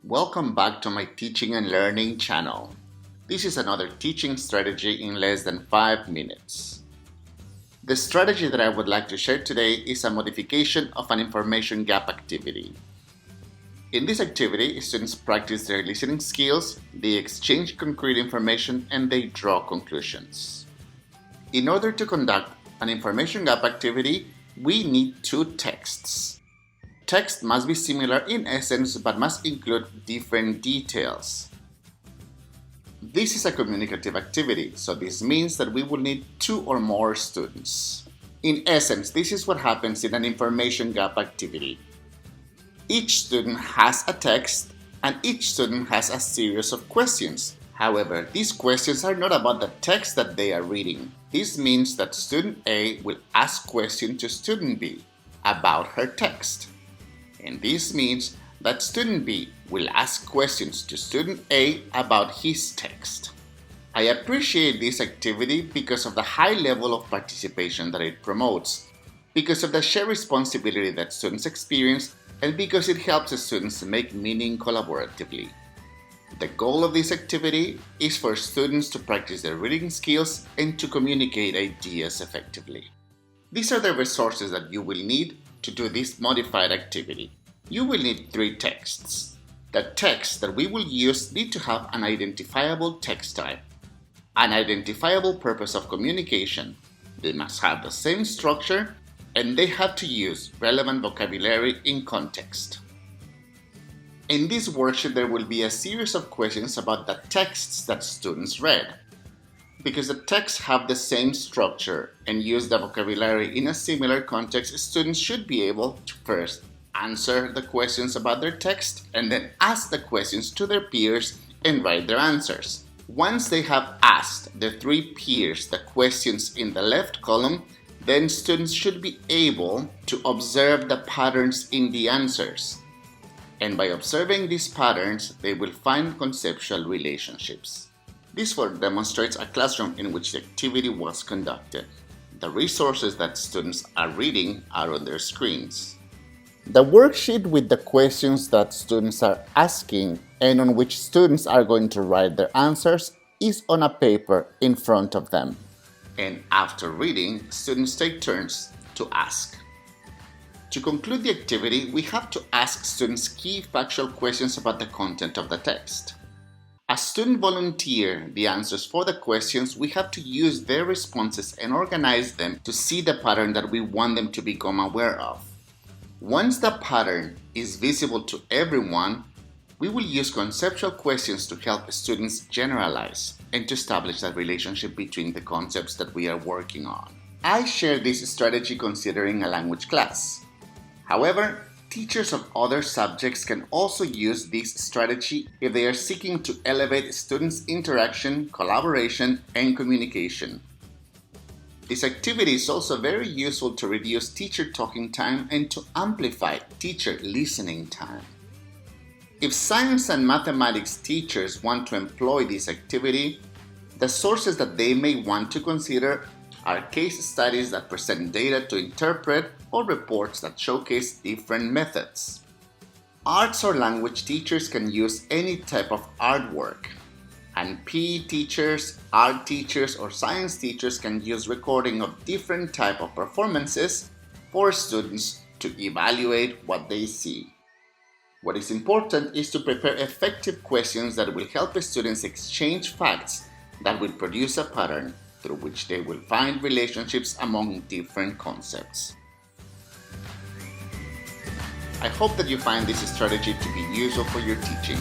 Welcome back to my teaching and learning channel. This is another teaching strategy in less than 5 minutes. The strategy that I would like to share today is a modification of an information gap activity. In this activity, students practice their listening skills, they exchange concrete information, and they draw conclusions. In order to conduct an information gap activity, we need two texts. Text must be similar in essence but must include different details. This is a communicative activity, so this means that we will need two or more students. In essence, this is what happens in an information gap activity. Each student has a text and each student has a series of questions. However, these questions are not about the text that they are reading. This means that student A will ask questions to student B about her text. And this means that student B will ask questions to student A about his text. I appreciate this activity because of the high level of participation that it promotes, because of the shared responsibility that students experience, and because it helps the students make meaning collaboratively. The goal of this activity is for students to practice their reading skills and to communicate ideas effectively. These are the resources that you will need to do this modified activity. You will need 3 texts. The texts that we will use need to have an identifiable text type, an identifiable purpose of communication. They must have the same structure, and they have to use relevant vocabulary in context. In this worksheet, there will be a series of questions about the texts that students read. Because the texts have the same structure and use the vocabulary in a similar context, students should be able to first answer the questions about their text and then ask the questions to their peers and write their answers. Once they have asked the 3 peers the questions in the left column, then students should be able to observe the patterns in the answers. And by observing these patterns, they will find conceptual relationships. This work demonstrates a classroom in which the activity was conducted. The resources that students are reading are on their screens. The worksheet with the questions that students are asking and on which students are going to write their answers is on a paper in front of them. And after reading, students take turns to ask. To conclude the activity, we have to ask students key factual questions about the content of the text. As students volunteer the answers for the questions, we have to use their responses and organize them to see the pattern that we want them to become aware of. Once the pattern is visible to everyone, we will use conceptual questions to help students generalize and to establish that relationship between the concepts that we are working on. I share this strategy considering a language class. However, teachers of other subjects can also use this strategy if they are seeking to elevate students' interaction, collaboration, and communication. This activity is also very useful to reduce teacher talking time and to amplify teacher listening time. If science and mathematics teachers want to employ this activity, the sources that they may want to consider are case studies that present data to interpret or reports that showcase different methods. Arts or language teachers can use any type of artwork, and PE teachers, art teachers, or science teachers can use recording of different type of performances for students to evaluate what they see. What is important is to prepare effective questions that will help students exchange facts that will produce a pattern through which they will find relationships among different concepts. I hope that you find this strategy to be useful for your teaching.